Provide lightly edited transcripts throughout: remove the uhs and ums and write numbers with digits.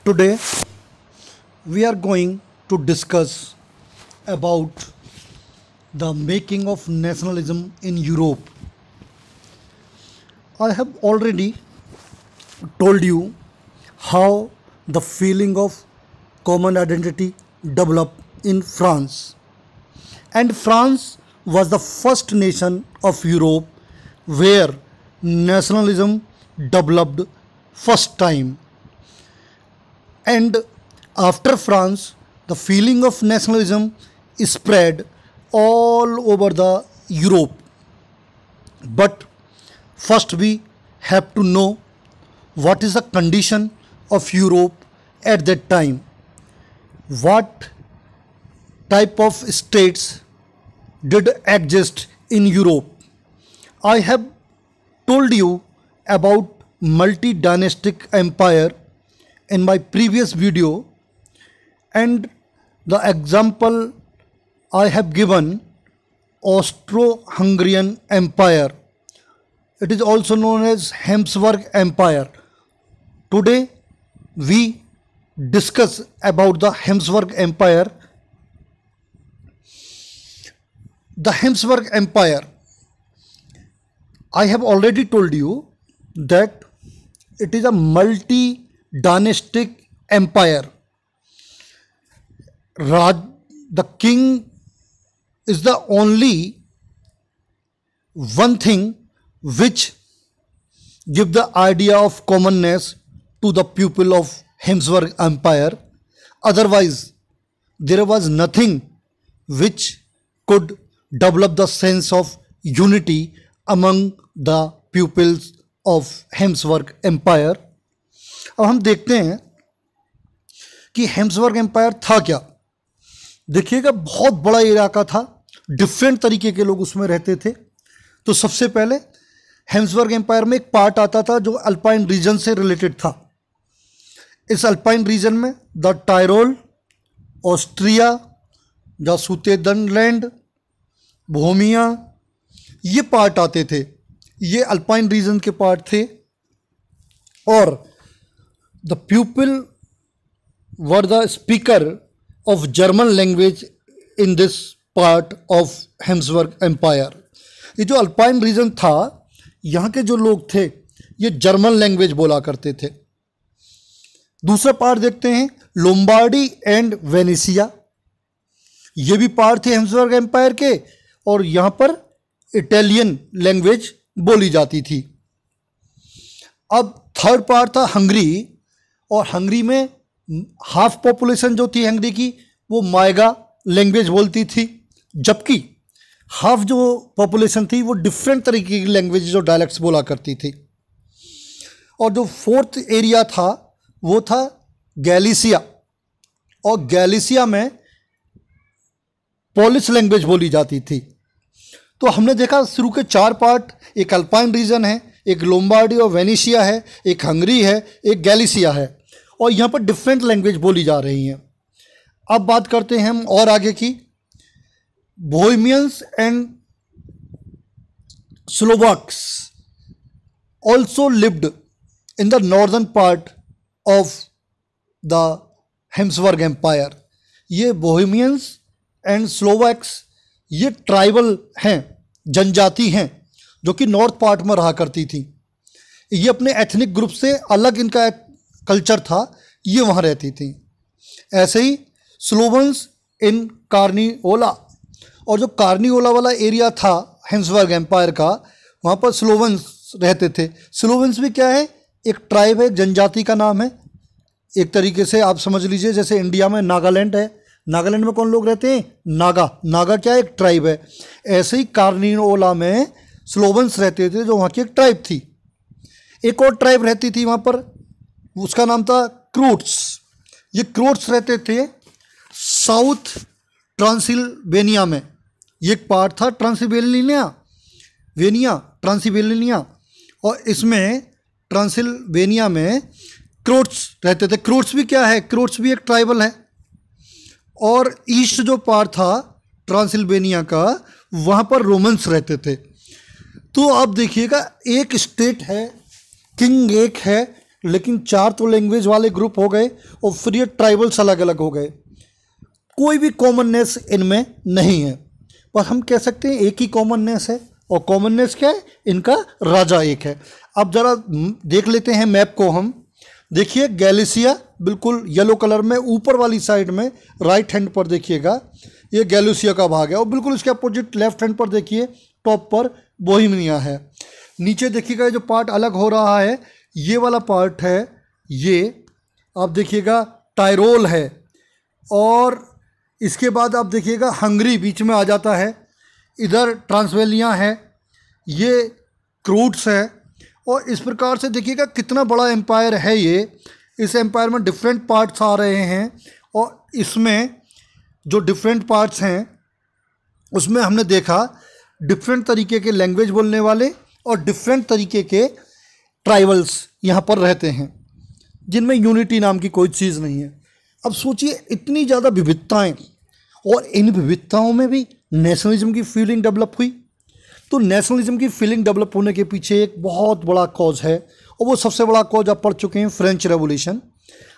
Today we are going to discuss about the making of nationalism in Europe. I have already told you how the feeling of common identity developed in France, and France was the first nation of Europe where nationalism developed first time. And after France, the feeling of nationalism spread all over the Europe. But first we have to know what is the condition of Europe at that time. What type of states did exist in Europe? I have told you about multi-dynastic empire in my previous video, and the example I have given Austro-Hungarian Empire. It is also known as Habsburg Empire. Today we discuss about the Habsburg Empire. The Habsburg Empire, I have already told you that it is a multi-dynastic empire. The king is the only one thing which give the idea of commonness to the people of Habsburg Empire. Otherwise, there was nothing which could develop the sense of unity among the pupils of Habsburg Empire. अब हम देखते हैं कि Habsburg Empire था क्या. देखिएगा, बहुत बड़ा इलाका था, डिफरेंट तरीके के लोग उसमें रहते थे. तो सबसे पहले Habsburg Empire में एक पार्ट आता था जो अल्पाइन रीजन से रिलेटेड था. इस अल्पाइन रीजन में the Tyrol, Austria, the Sudetenland, Bohemia, ये पार्ट आते थे. ये अल्पाइन रीजन के पार्ट थे. और the people were the speaker of German language in this part of Habsburg Empire. ये जो अल्पाइन रीजन था, यहाँ के जो लोग थे ये जर्मन लैंग्वेज बोला करते थे. दूसरा पार्ट देखते हैं लोम्बार्डी एंड वेनेशिया. ये भी पार्ट थे Habsburg Empire के, और यहाँ पर इटालियन लैंग्वेज बोली जाती थी. अब थर्ड पार्ट था हंगरी, और हंगरी में हाफ पॉपुलेशन जो थी हंगरी की वो मायगा लैंग्वेज बोलती थी, जबकि हाफ जो पॉपुलेशन थी वो डिफरेंट तरीके की लैंग्वेज जो डायलेक्ट्स बोला करती थी. और जो फोर्थ एरिया था वो था गैलिसिया, और गैलिसिया में पोलिश लैंग्वेज बोली जाती थी. तो हमने देखा शुरू के चार पार्ट, एक अल्पाइन रीजन है, एक लोम्बार्डी और वेनेशिया है, एक हंगरी है, एक गैलिसिया है, और यहाँ पर डिफरेंट लैंग्वेज बोली जा रही हैं. अब बात करते हैं हम और आगे की. Bohemians and Slovaks also lived in the northern part of the Habsburg Empire. ये बोहेमियंस एंड स्लोवाक्स ये ट्राइबल हैं, जनजाति हैं, जो कि नॉर्थ पार्ट में रहा करती थी. ये अपने एथनिक ग्रुप से अलग इनका कल्चर था, ये वहाँ रहती थी. ऐसे ही स्लोवन्स इन कार्निओला, और जो कार्निओला वाला एरिया था Habsburg Empire का, वहाँ पर स्लोवन्स रहते थे. स्लोवन्स भी क्या है, एक ट्राइब है, जनजाति का नाम है. एक तरीके से आप समझ लीजिए जैसे इंडिया में नागालैंड है, नागालैंड में कौन लोग रहते हैं, नागा. नागा क्या है, एक ट्राइब है. ऐसे ही कार्निओला में स्लोवन्स रहते थे जो वहाँ की एक ट्राइब थी. एक और ट्राइब रहती थी वहाँ पर, उसका नाम था क्रोट्स. ये क्रोट्स रहते थे साउथ ट्रांसिल्वेनिया में. ये एक पार्ट था ट्रांसिल्वेनिया, और इसमें ट्रांसिल्वेनिया में क्रोट्स रहते थे. क्रोट्स भी क्या है, क्रोट्स भी एक ट्राइबल है. और ईस्ट जो पार्ट था ट्रांसिल्वेनिया का, वहाँ पर रोमन्स रहते थे. तो आप देखिएगा, एक स्टेट है, किंग एक है, लेकिन 4 तो लैंग्वेज वाले ग्रुप हो गए और फिर ये ट्राइबल्स अलग अलग हो गए। कोई भी कॉमननेस इनमें नहीं है, पर हम कह सकते हैं एक ही कॉमननेस है, और कॉमननेस क्या है, इनका राजा एक है। अब ज़रा देख लेते हैं मैप को हम। देखिए गैलिसिया बिल्कुल येलो कलर में ऊपर वाली साइड में राइट हैंड पर देखिएगा, ये गैलिसिया का भाग है, और बिल्कुल इसके अपोजिट लेफ्ट हैंड पर देखिए टॉप पर बोहेमिया है। नीचे देखिएगा ये जो पार्ट अलग हो रहा है, ये वाला पार्ट है, ये आप देखिएगा टायरोल है, और इसके बाद आप देखिएगा हंगरी बीच में आ जाता है, इधर ट्रांसवेलिया है, ये क्रूट्स है। और इस प्रकार से देखिएगा कितना बड़ा एम्पायर है ये। इस एम्पायर में डिफरेंट पार्ट्स आ रहे हैं, और इसमें जो डिफरेंट पार्ट्स हैं उसमें हमने देखा डिफरेंट तरीके के लैंग्वेज बोलने वाले और डिफरेंट तरीके के ट्राइबल्स यहाँ पर रहते हैं, जिनमें यूनिटी नाम की कोई चीज़ नहीं है। अब सोचिए इतनी ज़्यादा विविधताएं, और इन विविधताओं में भी नेशनलिज्म की फीलिंग डेवलप हुई। तो नेशनलिज्म की फीलिंग डेवलप होने के पीछे एक बहुत बड़ा कॉज है, और वो सबसे बड़ा कॉज आप पढ़ चुके हैं, फ्रेंच रेवोल्यूशन।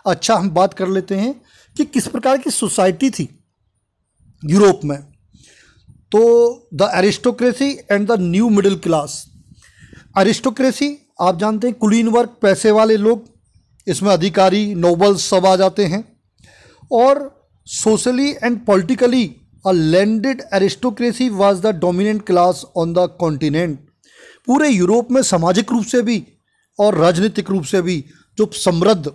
अच्छा, हम बात कर लेते हैं कि किस प्रकार की सोसाइटी थी यूरोप में। तो the aristocracy and the new middle class. Aristocracy आप जानते हैं कुलीन वर्ग, पैसे वाले लोग, इसमें अधिकारी नोबल्स सब आ जाते हैं। और socially and politically a landed aristocracy was the dominant class on the continent. पूरे यूरोप में सामाजिक रूप से भी और राजनीतिक रूप से भी जो समृद्ध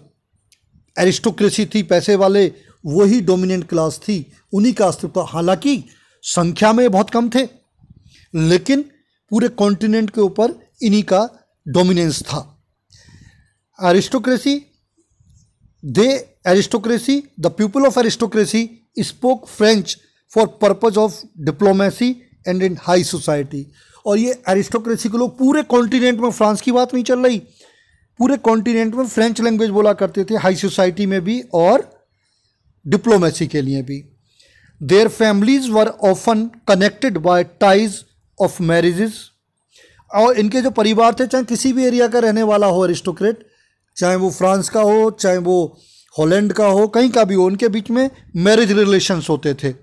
एरिस्टोक्रेसी थी, पैसे वाले, वही डोमिनेंट क्लास थी, उन्हीं का अस्तित्व। हालांकि संख्या में बहुत कम थे, लेकिन पूरे कॉन्टिनेंट के ऊपर इन्हीं का डोमिनेंस था। Aristocracy the people of aristocracy spoke French for purpose of diplomacy and in high society. और ये एरिस्टोक्रेसी के लोग पूरे कॉन्टिनेंट में, फ्रांस की बात नहीं चल रही, पूरे कॉन्टिनेंट में फ्रेंच लैंग्वेज बोला करते थे, हाई सोसाइटी में भी और डिप्लोमेसी के लिए भी। Their families were often connected by ties of marriages. और इनके जो परिवार थे, चाहे किसी भी एरिया का रहने वाला हो एरिस्टोक्रेट, चाहे वो फ्रांस का हो, चाहे वो हॉलैंड का हो, कहीं का भी हो, उनके बीच में मैरिज रिलेशंस होते थे।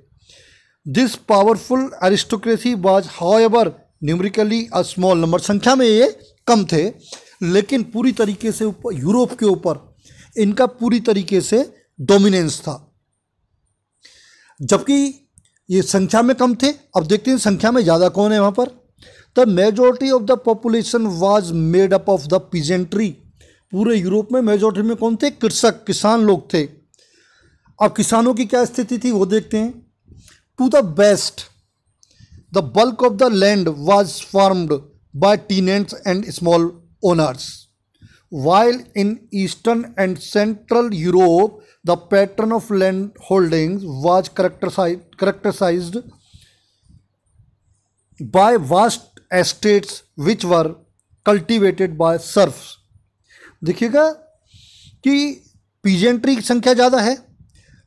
This powerful aristocracy was however numerically a small number. संख्या में ये कम थे, लेकिन पूरी तरीके से यूरोप के ऊपर इनका पूरी तरीके से डोमिनेंस था। जबकि ये संख्या में कम थे, अब देखते हैं संख्या में ज़्यादा कौन है वहाँ पर। The majority of the population was made up of the peasantry. पूरे यूरोप में मेजॉरिटी में कौन थे? कृषक, किसान लोग थे। अब किसानों की क्या स्थिति थी वो देखते हैं। To the best the bulk of the land was farmed by tenants and small owners, while in eastern and central Europe the pattern of land holdings was characterized by vast estates which were cultivated by serfs। देखिएगा कि peasantry की संख्या ज़्यादा है,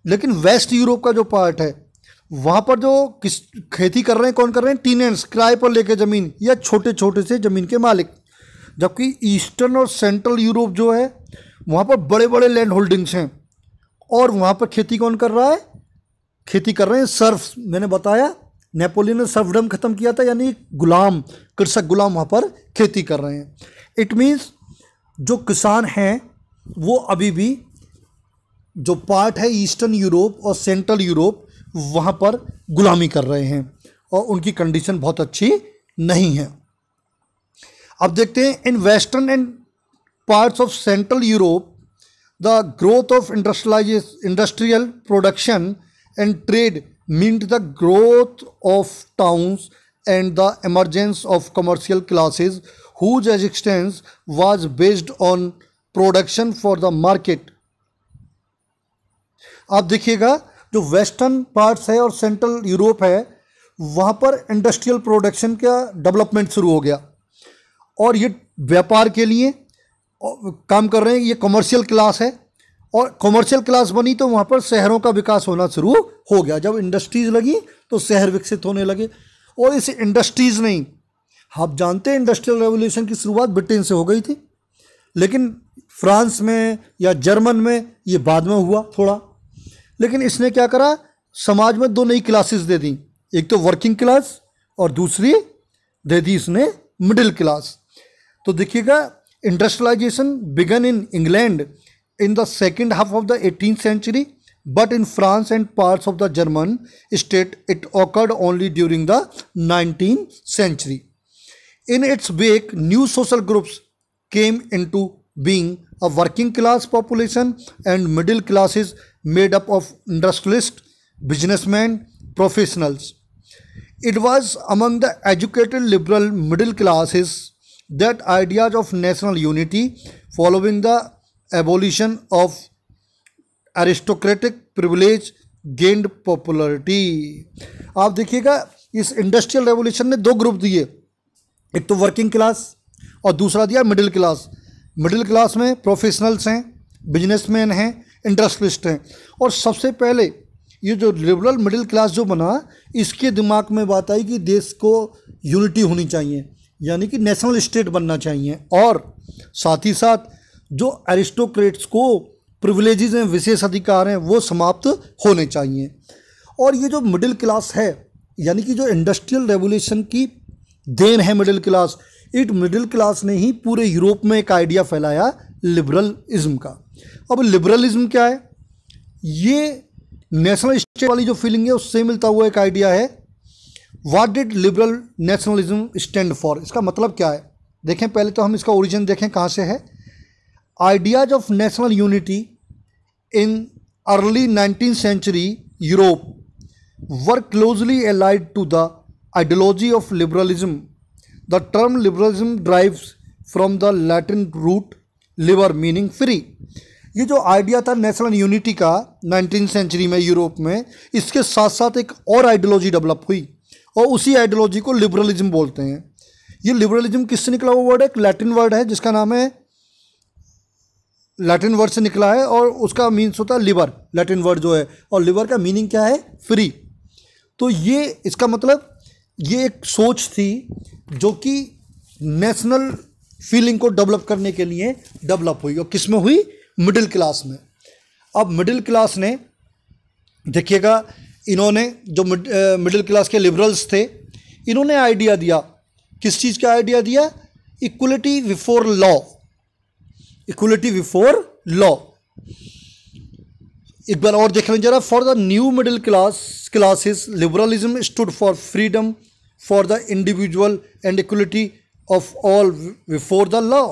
लेकिन waste Europe का जो part है वहाँ पर जो खेती कर रहे हैं, कौन कर रहे हैं? टीनेंट्स, किराए पर लेके ज़मीन, या छोटे छोटे से ज़मीन के मालिक। जबकि ईस्टर्न और सेंट्रल यूरोप जो है वहाँ पर बड़े बड़े लैंड होल्डिंग्स हैं, और वहाँ पर खेती कौन कर रहा है? खेती कर रहे हैं सर्फ्स। मैंने बताया नेपोलियन ने सर्फडम ख़त्म किया था, यानी गुलाम, कृषक गुलाम वहाँ पर खेती कर रहे हैं। इट मीन्स जो किसान हैं वो अभी भी जो पार्ट है ईस्टर्न यूरोप और सेंट्रल यूरोप, वहाँ पर गुलामी कर रहे हैं, और उनकी कंडीशन बहुत अच्छी नहीं है। अब देखते हैं in western and parts of central Europe the growth of industrial production and trade meant the growth of towns and the emergence of commercial classes whose existence was based on production for the market। आप देखिएगा जो western parts है और central Europe है, वहाँ पर industrial production का development शुरू हो गया, और ये व्यापार के लिए काम कर रहे हैं। ये कमर्शियल क्लास है, और कमर्शियल क्लास बनी तो वहाँ पर शहरों का विकास होना शुरू हो गया। जब इंडस्ट्रीज़ लगी तो शहर विकसित होने लगे। और इस इंडस्ट्रीज़ नहीं, आप जानते हैं इंडस्ट्रियल रेवोल्यूशन की शुरुआत ब्रिटेन से हो गई थी, लेकिन फ्रांस में या जर्मन में ये बाद में हुआ थोड़ा। लेकिन इसने क्या करा, समाज में दो नई क्लासेस दे दी, एक तो वर्किंग क्लास और दूसरी दे दी इसने मिडिल क्लास। तो देखिएगा, industrialisation began in England in the second half of the 18th century, but in France and parts of the German state it occurred only during the 19th century. In its wake, new social groups came into being, a working class population and middle classes made up of industrialists, businessmen, professionals. It was among the educated liberal middle classes that ideas of national unity following the abolition of aristocratic privilege gained popularity. आप देखिएगा, इस industrial revolution ने दो group दिए, एक तो working class और दूसरा दिया मिडिल क्लास। मिडिल क्लास में प्रोफेशनल्स हैं, बिजनेसमैन हैं, इंडस्ट्रियलिस्ट हैं। और सबसे पहले ये जो लिबरल मिडिल क्लास जो बना, इसके दिमाग में बात आई कि देश को यूनिटी होनी चाहिए, यानी कि नेशनल स्टेट बनना चाहिए, और साथ ही साथ जो एरिस्टोक्रेट्स को प्रिविलेजेस हैं, विशेष अधिकार हैं, वो समाप्त होने चाहिए। और ये जो मिडिल क्लास है, यानी कि जो इंडस्ट्रियल रेवोल्यूशन की देन है middle class, it middle class ने ही पूरे यूरोप में एक आइडिया फैलाया लिबरलिज्म का। अब लिबरलिज्म क्या है? ये नेशनल स्टेट वाली जो फीलिंग है उससे मिलता हुआ एक आइडिया है। What did liberal nationalism stand for? इसका मतलब क्या है? देखें, पहले तो हम इसका ओरिजिन देखें कहाँ से है। Ideas of national unity in early 19th century Europe were closely allied to the ideology of liberalism. The term liberalism derives from the Latin root liber meaning free. ये जो आइडिया था नेशनल यूनिटी का 19th century में Europe में, इसके साथ साथ एक और आइडियोलॉजी डेवलप हुई और उसी आइडियोलॉजी को लिबरलिज्म बोलते हैं। ये लिबरलिज्म किससे निकला हुआ वर्ड है? एक लैटिन वर्ड है जिसका नाम है, लैटिन वर्ड से निकला है और उसका मीन्स होता है लिबर, लैटिन वर्ड जो है, और लिबर का मीनिंग क्या है? फ्री। तो ये इसका मतलब ये एक सोच थी जो कि नेशनल फीलिंग को डेवलप करने के लिए डेवलप हुई, और किस में हुई? मिडिल क्लास में। अब मिडिल क्लास ने, देखिएगा, इन्होंने जो मिडिल क्लास के लिबरल्स थे, इन्होंने आइडिया दिया, किस चीज़ का आइडिया दिया? Equality before law, equality before law. एक बार और देख लें जरा। For the new middle classes liberalism stood for freedom for the individual and equality of all before the law.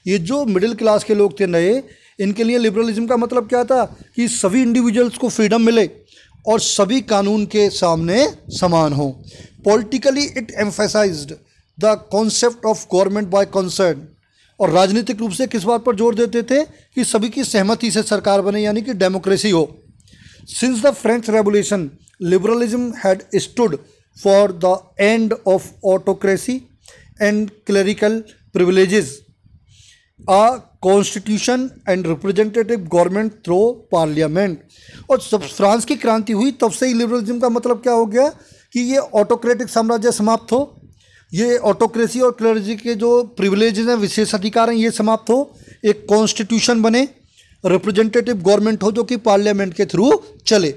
ये जो मिडिल क्लास के लोग थे नए, इनके लिए लिबरलिज्म का मतलब क्या था? कि सभी इंडिविजुअल्स को फ्रीडम मिले और सभी कानून के सामने समान हो। Politically it emphasised the concept of government by concern, और राजनीतिक रूप से किस बात पर जोर देते थे? कि सभी की सहमति से सरकार बने, यानी कि डेमोक्रेसी हो। Since the French revolution liberalism had stood for the end of autocracy and clerical privileges, a constitution and representative government through parliament. और जब फ्रांस की क्रांति हुई तब से ही लिबरलिज्म का मतलब क्या हो गया? कि ये ऑटोक्रेटिक साम्राज्य समाप्त हो, ये ऑटोक्रेसी और क्लर्जी के जो प्रिविलेजेस हैं, विशेष अधिकार हैं, ये समाप्त हो, एक कॉन्स्टिट्यूशन बने, रिप्रेजेंटेटिव गवर्नमेंट हो जो कि पार्लियामेंट के थ्रू चले।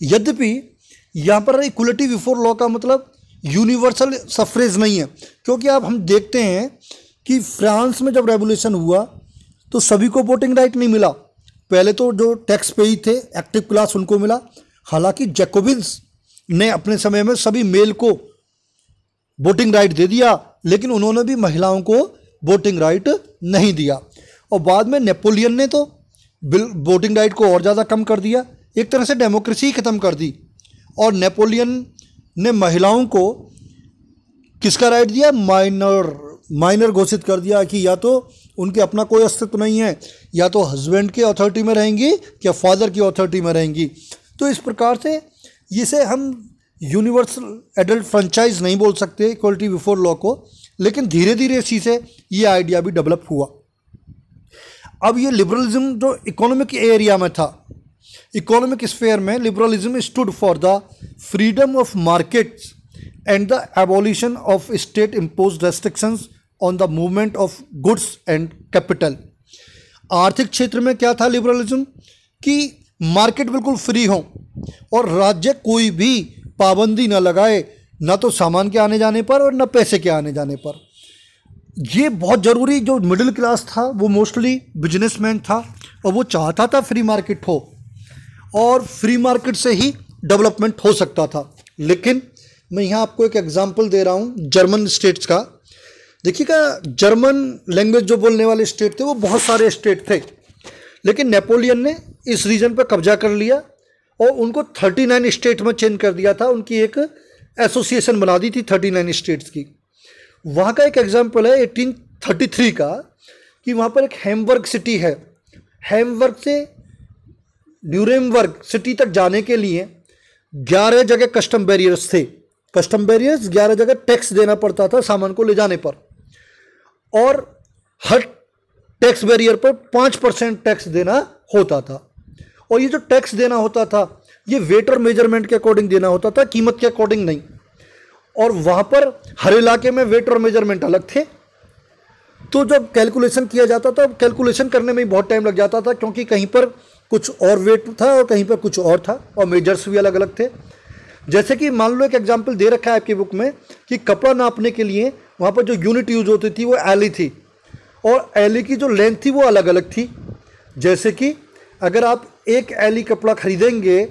यद्यपि यहाँ पर इक्वलिटी बिफोर लॉ का मतलब यूनिवर्सल सफ्रेज नहीं है, क्योंकि अब हम देखते हैं कि फ्रांस में जब रेवोल्यूशन हुआ तो सभी को वोटिंग राइट नहीं मिला। पहले तो जो टैक्स पेई थे, एक्टिव क्लास, उनको मिला। हालांकि जैकोबिन्स ने अपने समय में सभी मेल को वोटिंग राइट दे दिया, लेकिन उन्होंने भी महिलाओं को वोटिंग राइट नहीं दिया। और बाद में नेपोलियन ने तो वोटिंग राइट को और ज़्यादा कम कर दिया, एक तरह से डेमोक्रेसी ही ख़त्म कर दी। और नेपोलियन ने महिलाओं को किसका राइट दिया? माइनर घोषित कर दिया कि या तो उनके अपना कोई अस्तित्व नहीं है, या तो हस्बैंड की अथॉरिटी में रहेंगी या फादर की अथॉरिटी में रहेंगी। तो इस प्रकार से इसे हम यूनिवर्सल एडल्ट फ्रेंचाइज नहीं बोल सकते इक्वलिटी बिफोर लॉ को, लेकिन धीरे धीरे इसी से ये आइडिया भी डेवलप हुआ। अब ये लिबरलिज्म जो इकोनॉमिक एरिया में था, इकोनॉमिक स्फेयर में liberalism stood for the freedom of markets and the abolition of state imposed restrictions on the movement of goods and capital. आर्थिक क्षेत्र में क्या था लिबरलिज्म, कि मार्केट बिल्कुल फ्री हो और राज्य कोई भी पाबंदी ना लगाए, ना तो सामान के आने जाने पर और ना पैसे के आने जाने पर। ये बहुत ज़रूरी, जो मिडिल क्लास था वो मोस्टली बिजनेसमैन था और वो चाहता था फ्री मार्केट हो और फ्री मार्केट से ही डेवलपमेंट हो सकता था। लेकिन मैं यहाँ आपको एक एग्जांपल दे रहा हूँ जर्मन स्टेट्स का। देखिएगा, जर्मन लैंग्वेज जो बोलने वाले स्टेट थे वो बहुत सारे स्टेट थे, लेकिन नेपोलियन ने इस रीजन पर कब्जा कर लिया और उनको 39 स्टेट में चेंज कर दिया था। उनकी एक एसोसिएशन बना दी थी 39 स्टेट्स की। वहाँ का एक एग्जाम्पल है 1833 का, कि वहाँ पर एक हैम्बर्ग सिटी है। हैम्बर्ग से न्यूरेमबर्ग सिटी तक जाने के लिए 11 जगह कस्टम बैरियर्स थे। कस्टम बैरियर्स 11 जगह टैक्स देना पड़ता था सामान को ले जाने पर, और हर टैक्स बैरियर पर 5% टैक्स देना होता था। और ये जो टैक्स देना होता था ये वेट और मेजरमेंट के अकॉर्डिंग देना होता था, कीमत के अकॉर्डिंग नहीं। और वहाँ पर हर इलाके में वेट और मेजरमेंट अलग थे। तो जब कैलकुलेशन किया जाता था, कैलकुलेशन करने में ही बहुत टाइम लग जाता था, क्योंकि कहीं पर कुछ और वेट था और कहीं पर कुछ और था, और मेजर्स भी अलग अलग थे। जैसे कि मान लो एक एग्जांपल दे रखा है आपकी बुक में कि कपड़ा नापने के लिए वहाँ पर जो यूनिट यूज होती थी वो एली थी, और एली की जो लेंथ थी वो अलग अलग थी। जैसे कि अगर आप एक एली कपड़ा खरीदेंगे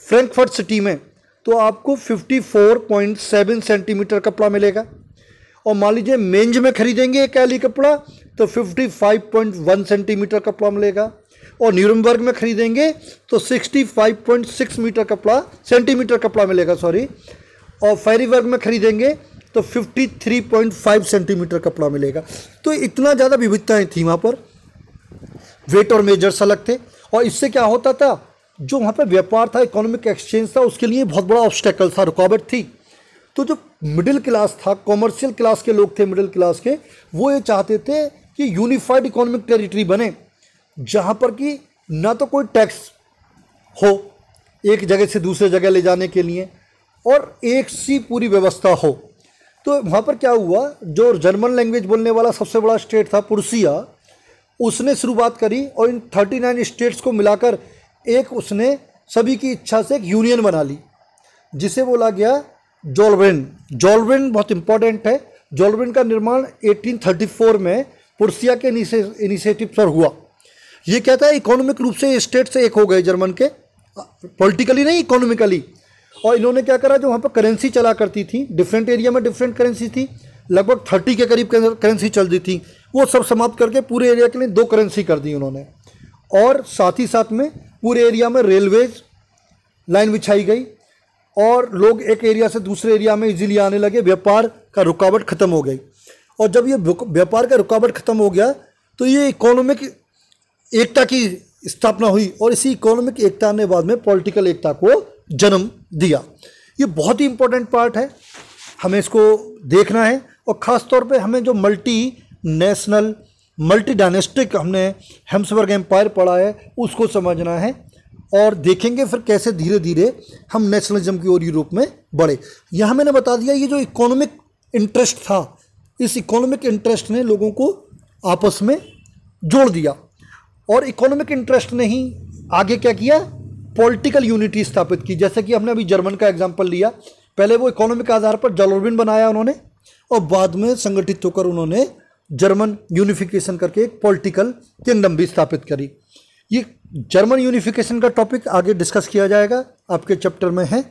फ्रैंकफर्ट सिटी में तो आपको 54.7 सेंटीमीटर कपड़ा मिलेगा, और मान लीजिए मेंज में खरीदेंगे एक एली कपड़ा तो 55.1 सेंटीमीटर कपड़ा मिलेगा, और न्यूरमबर्ग में खरीदेंगे तो 65.6 सेंटीमीटर कपड़ा मिलेगा, और फेरीबर्ग में खरीदेंगे तो 53.5 सेंटीमीटर कपड़ा मिलेगा। तो इतना ज़्यादा विविधताएं थी वहाँ पर, वेट और मेजर्स अलग थे। और इससे क्या होता था, जो वहाँ पर व्यापार था, इकोनॉमिक एक्सचेंज था, उसके लिए बहुत बड़ा ऑब्स्टेकल था, रुकावट थी। तो जो मिडिल क्लास था, कॉमर्शियल क्लास के लोग थे मिडिल क्लास के, वो ये चाहते थे कि यूनिफाइड इकोनॉमिक टेरिटरी बने, जहाँ पर कि ना तो कोई टैक्स हो एक जगह से दूसरे जगह ले जाने के लिए, और एक सी पूरी व्यवस्था हो। तो वहाँ पर क्या हुआ, जो जर्मन लैंग्वेज बोलने वाला सबसे बड़ा स्टेट था प्रुसिया, उसने शुरुआत करी और इन 39 स्टेट्स को मिलाकर एक उसने सभी की इच्छा से एक यूनियन बना ली, जिसे बोला गया जोल्वेन। जोल्वेन बहुत इंपॉर्टेंट है। जोल्वेन का निर्माण 1834 में प्रुसिया के इनिशिएटिव पर हुआ। ये क्या था, इकोनॉमिक रूप से स्टेट से एक हो गए जर्मन के, पॉलिटिकली नहीं इकोनॉमिकली। और इन्होंने क्या करा, जो वहाँ पर करेंसी चला करती थी, डिफरेंट एरिया में डिफरेंट करेंसी थी, लगभग 30 के करीब करेंसी चलती थी, वो सब समाप्त करके पूरे एरिया के लिए 2 करेंसी कर दी उन्होंने। और साथ ही साथ में पूरे एरिया में रेलवेज लाइन बिछाई गई और लोग एक एरिया से दूसरे एरिया में इजीली आने लगे, व्यापार का रुकावट खत्म हो गई। और जब ये व्यापार का रुकावट खत्म हो गया तो ये इकोनॉमिक एकता की स्थापना हुई, और इसी इकोनॉमिक एकता ने बाद में पॉलिटिकल एकता को जन्म दिया। ये बहुत ही इंपॉर्टेंट पार्ट है, हमें इसको देखना है। और ख़ास तौर पे हमें जो मल्टी नेशनल मल्टी डायनेस्टिक हमने हैम्सबर्ग एम्पायर पढ़ा है उसको समझना है, और देखेंगे फिर कैसे धीरे धीरे हम नेशनलिज्म की ओर यूरोप में बढ़े। यहाँ मैंने बता दिया, ये जो इकोनॉमिक इंटरेस्ट था, इस इकोनॉमिक इंटरेस्ट ने लोगों को आपस में जोड़ दिया, और इकोनॉमिक इंटरेस्ट ने ही आगे क्या किया, पॉलिटिकल यूनिटी स्थापित की। जैसे कि हमने अभी जर्मन का एग्जांपल लिया, पहले वो इकोनॉमिक आधार पर जोल्वेन बनाया उन्होंने, और बाद में संगठित होकर उन्होंने जर्मन यूनिफिकेशन करके एक पॉलिटिकल किंगडम भी स्थापित करी। ये जर्मन यूनिफिकेशन का टॉपिक आगे डिस्कस किया जाएगा, आपके चैप्टर में है।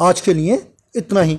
आज के लिए इतना ही।